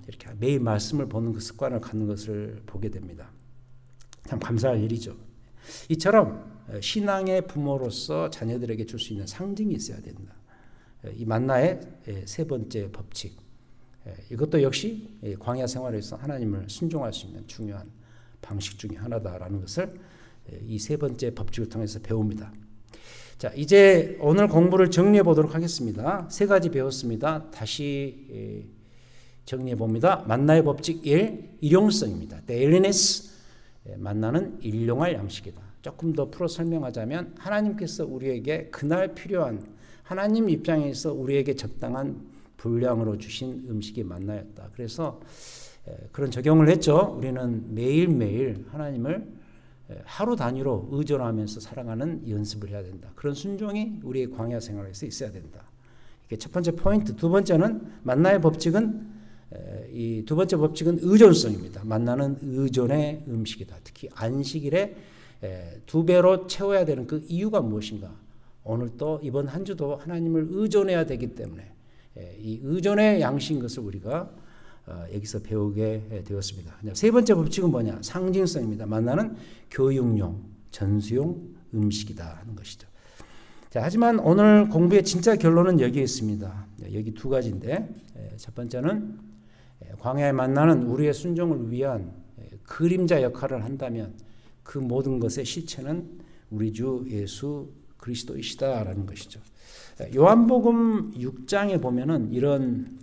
이렇게 매일 말씀을 보는 그 습관을 갖는 것을 보게 됩니다. 참 감사할 일이죠. 이처럼 신앙의 부모로서 자녀들에게 줄 수 있는 상징이 있어야 된다. 이 만나의 세 번째 법칙. 이것도 역시 광야 생활에서 하나님을 순종할 수 있는 중요한 방식 중에 하나다라는 것을 이 세 번째 법칙을 통해서 배웁니다. 자, 이제 오늘 공부를 정리해 보도록 하겠습니다. 세 가지 배웠습니다. 다시 정리해 봅니다. 만나의 법칙 1, 일용성입니다. dailiness, 만나는 일용할 양식이다. 조금 더 풀어 설명하자면 하나님께서 우리에게 그날 필요한 하나님 입장에서 우리에게 적당한 분량으로 주신 음식이 만나였다. 그래서 그런 적용을 했죠. 우리는 매일매일 하나님을 하루 단위로 의존하면서 살아가는 연습을 해야 된다. 그런 순종이 우리의 광야 생활에서 있어야 된다. 이게 첫 번째 포인트. 두 번째는 만나의 법칙은 이 두 번째 법칙은 의존성입니다. 만나는 의존의 음식이다. 특히 안식일에 2배로 채워야 되는 그 이유가 무엇인가? 오늘 또 이번 한 주도 하나님을 의존해야 되기 때문에 이 의존의 양식인 것을 우리가 여기서 배우게 되었습니다. 세 번째 법칙은 뭐냐? 상징성입니다. 만나는 교육용, 전수용 음식이다 하는 것이죠. 자, 하지만 오늘 공부의 진짜 결론은 여기에 있습니다. 여기 두 가지인데 첫 번째는 광야에 만나는 우리의 순종을 위한 그림자 역할을 한다면 그 모든 것의 실체는 우리 주 예수 그리스도이시다라는 것이죠. 요한복음 6장에 보면은 이런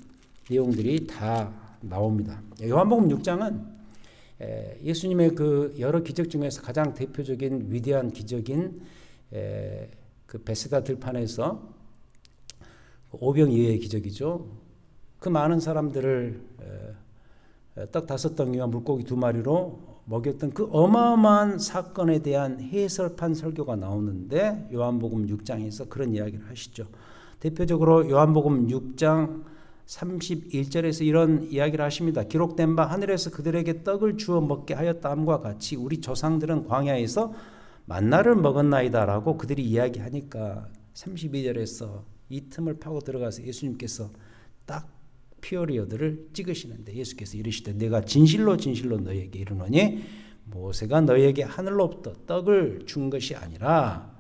내용들이 다 나옵니다. 요한복음 6장은 예수님의 그 여러 기적 중에서 가장 대표적인 위대한 기적인 그 베세다 들판에서 오병이어의 기적이죠. 그 많은 사람들을 떡 5덩이와 물고기 2마리로 먹였던 그 어마어마한 사건에 대한 해설판 설교가 나오는데 요한복음 6장에서 그런 이야기를 하시죠. 대표적으로 요한복음 6장 31절에서 이런 이야기를 하십니다. 기록된 바 하늘에서 그들에게 떡을 주어 먹게 하였다함과 같이 우리 조상들은 광야에서 만나를 먹었나이다 라고 그들이 이야기하니까 32절에서 이 틈을 파고 들어가서 예수님께서 딱 피어리어드를 찍으시는데 예수께서 이르시되 내가 진실로 진실로 너희에게 이르노니 모세가 너희에게 하늘로부터 떡을 준 것이 아니라,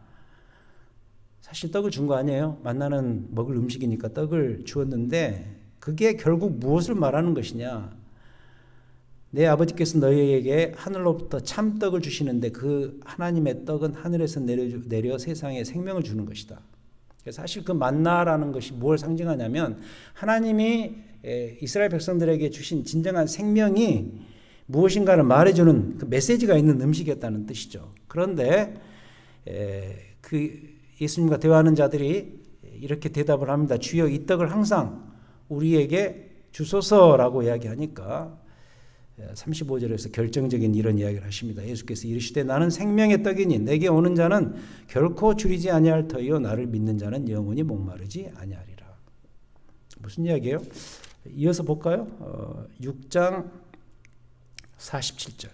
사실 떡을 준 거 아니에요. 만나는 먹을 음식이니까 떡을 주었는데 그게 결국 무엇을 말하는 것이냐, 내 아버지께서 너희에게 하늘로부터 참떡을 주시는데 그 하나님의 떡은 하늘에서 내려 세상에 생명을 주는 것이다. 사실 그 만나라는 것이 뭘 상징하냐면 하나님이 이스라엘 백성들에게 주신 진정한 생명이 무엇인가를 말해주는 그 메시지가 있는 음식이었다는 뜻이죠. 그런데 그 예수님과 대화하는 자들이 이렇게 대답을 합니다. 주여 이 떡을 항상 우리에게 주소서라고 이야기하니까 35절에서 결정적인 이런 이야기를 하십니다. 예수께서 이르시되 나는 생명의 떡이니 내게 오는 자는 결코 줄이지 아니할 터이요 나를 믿는 자는 영원히 목마르지 아니하리라. 무슨 이야기예요? 이어서 볼까요? 6장 47절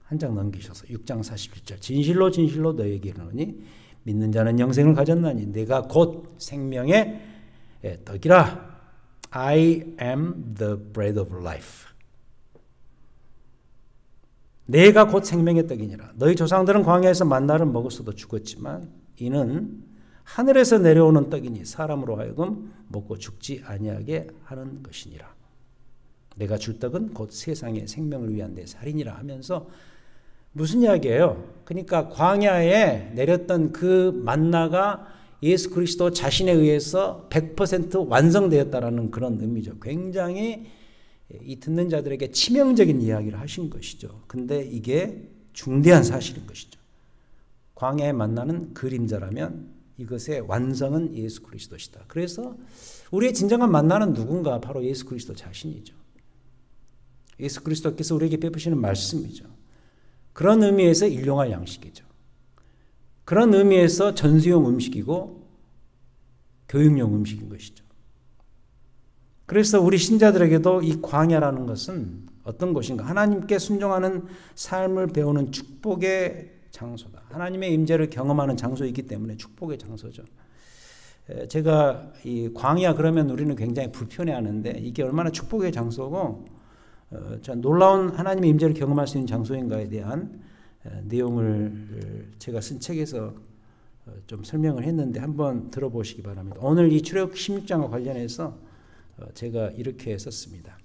한 장 넘기셔서 6장 47절 진실로 진실로 너희에게 이르노니 믿는 자는 영생을 가졌나니 내가 곧 생명의 떡이라. I am the bread of life. 내가 곧 생명의 떡이니라. 너희 조상들은 광야에서 만나를 먹었어도 죽었지만 이는 하늘에서 내려오는 떡이니 사람으로 하여금 먹고 죽지 아니하게 하는 것이니라. 내가 줄 떡은 곧 세상의 생명을 위한 내 살이니라 하면서 무슨 이야기예요? 그러니까 광야에 내렸던 그 만나가 예수 그리스도 자신에 의해서 100% 완성되었다라는 그런 의미죠. 굉장히 이 듣는 자들에게 치명적인 이야기를 하신 것이죠. 근데 이게 중대한 사실인 것이죠. 광야의 만나는 그림자라면 이것의 완성은 예수 그리스도시다. 그래서 우리의 진정한 만나는 누군가? 바로 예수 그리스도 자신이죠. 예수 그리스도께서 우리에게 베푸시는 말씀이죠. 그런 의미에서 일용할 양식이죠. 그런 의미에서 전수용 음식이고 교육용 음식인 것이죠. 그래서 우리 신자들에게도 이 광야라는 것은 어떤 곳인가? 하나님께 순종하는 삶을 배우는 축복의 장소다. 하나님의 임재를 경험하는 장소이기 때문에 축복의 장소죠. 제가 이 광야 그러면 우리는 굉장히 불편해하는데 이게 얼마나 축복의 장소고 놀라운 하나님의 임재를 경험할 수 있는 장소인가에 대한 내용을 제가 쓴 책에서 좀 설명을 했는데 한번 들어보시기 바랍니다. 오늘 이 출애굽기 16장과 관련해서 제가 이렇게 썼습니다.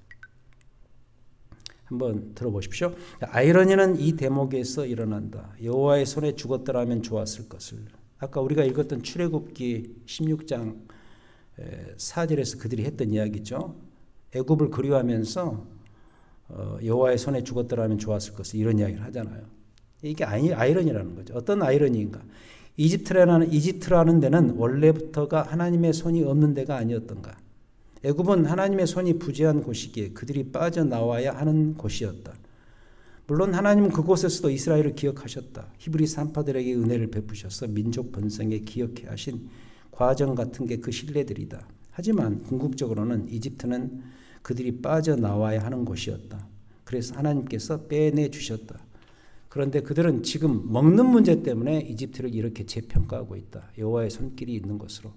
한번 들어보십시오. 아이러니는 이 대목에서 일어난다. 여호와의 손에 죽었더라면 좋았을 것을. 아까 우리가 읽었던 출애굽기 16장 4절에서 그들이 했던 이야기죠. 애굽을 그리워하면서 여호와의 손에 죽었더라면 좋았을 것을 이런 이야기를 하잖아요. 이게 아이러니라는 거죠. 어떤 아이러니인가? 이집트라는 데는 원래부터가 하나님의 손이 없는 데가 아니었던가? 애굽은 하나님의 손이 부재한 곳이기에 그들이 빠져나와야 하는 곳이었다. 물론 하나님은 그곳에서도 이스라엘을 기억하셨다. 히브리 산파들에게 은혜를 베푸셔서 민족 번성에 기억해 하신 과정 같은 게 그 신뢰들이다. 하지만 궁극적으로는 이집트는 그들이 빠져나와야 하는 곳이었다. 그래서 하나님께서 빼내 주셨다. 그런데 그들은 지금 먹는 문제 때문에 이집트를 이렇게 재평가하고 있다. 여호와의 손길이 있는 것으로.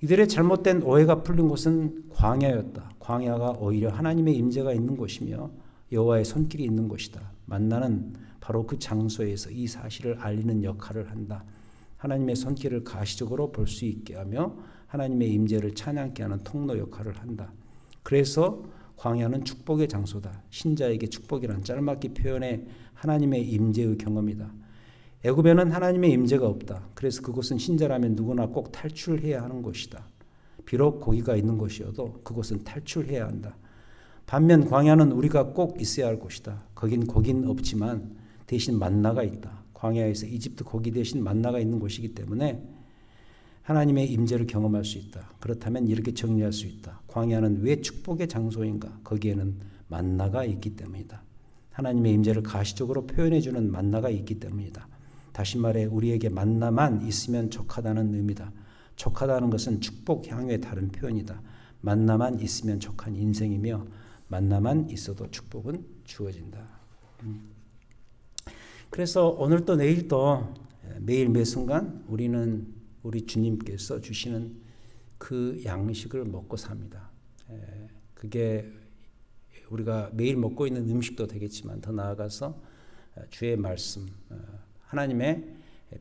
이들의 잘못된 오해가 풀린 곳은 광야였다. 광야가 오히려 하나님의 임재가 있는 곳이며 여호와의 손길이 있는 곳이다. 만나는 바로 그 장소에서 이 사실을 알리는 역할을 한다. 하나님의 손길을 가시적으로 볼 수 있게 하며 하나님의 임재를 찬양케 하는 통로 역할을 한다. 그래서 광야는 축복의 장소다. 신자에게 축복이란 짤막이 표현의 하나님의 임재의 경험이다. 애굽에는 하나님의 임재가 없다. 그래서 그곳은 신자라면 누구나 꼭 탈출해야 하는 곳이다. 비록 고기가 있는 곳이어도 그곳은 탈출해야 한다. 반면 광야는 우리가 꼭 있어야 할 곳이다. 거긴 고기는 없지만 대신 만나가 있다. 광야에서 이집트 고기 대신 만나가 있는 곳이기 때문에 하나님의 임재를 경험할 수 있다. 그렇다면 이렇게 정리할 수 있다. 광야는 왜 축복의 장소인가? 거기에는 만나가 있기 때문이다. 하나님의 임재를 가시적으로 표현해주는 만나가 있기 때문이다. 다시 말해 우리에게 만나만 있으면 족하다는 의미다. 족하다는 것은 축복 향유의 다른 표현이다. 만나만 있으면 족한 인생이며 만나만 있어도 축복은 주어진다. 그래서 오늘도 내일도 매일 매 순간 우리는 우리 주님께서 주시는 그 양식을 먹고 삽니다. 그게 우리가 매일 먹고 있는 음식도 되겠지만 더 나아가서 주의 말씀, 하나님의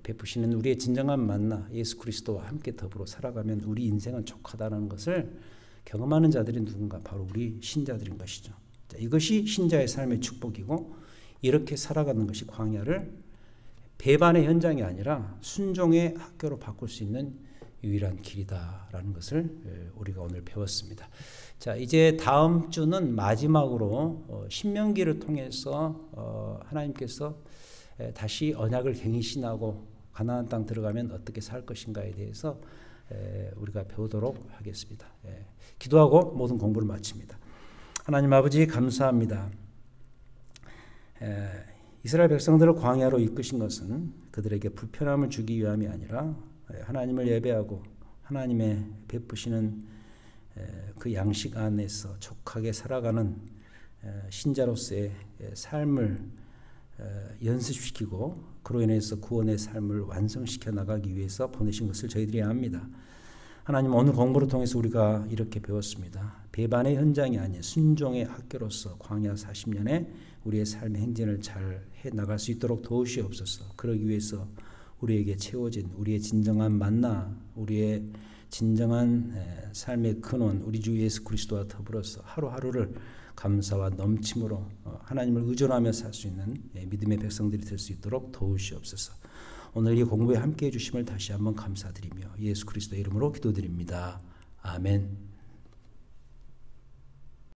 베푸시는 우리의 진정한 만나 예수 그리스도와 함께 더불어 살아가면 우리 인생은 족하다는 것을 경험하는 자들이 누군가? 바로 우리 신자들인 것이죠. 자, 이것이 신자의 삶의 축복이고 이렇게 살아가는 것이 광야를 배반의 현장이 아니라 순종의 학교로 바꿀 수 있는 유일한 길이다라는 것을 우리가 오늘 배웠습니다. 자, 이제 다음 주는 마지막으로 신명기를 통해서 하나님께서 다시 언약을 갱신하고 가나안 땅 들어가면 어떻게 살 것인가에 대해서 우리가 배우도록 하겠습니다. 기도하고 모든 공부를 마칩니다. 하나님 아버지 감사합니다. 이스라엘 백성들을 광야로 이끄신 것은 그들에게 불편함을 주기 위함이 아니라 하나님을 예배하고 하나님의 베푸시는 그 양식 안에서 족하게 살아가는 신자로서의 삶을 연습시키고 그로 인해서 구원의 삶을 완성시켜 나가기 위해서 보내신 것을 저희들이 압니다. 하나님 오늘 공부를 통해서 우리가 이렇게 배웠습니다. 배반의 현장이 아닌 순종의 학교로서 광야 40년에 우리의 삶의 행진을 잘 해나갈 수 있도록 도우시옵소서. 그러기 위해서 우리에게 채워진 우리의 진정한 만나, 우리의 진정한 삶의 근원, 우리 주 예수 그리스도와 더불어서 하루하루를 감사와 넘침으로 하나님을 의존하며 살 수 있는 믿음의 백성들이 될 수 있도록 도우시옵소서. 오늘 이 공부에 함께해 주심을 다시 한번 감사드리며 예수 그리스도의 이름으로 기도드립니다. 아멘.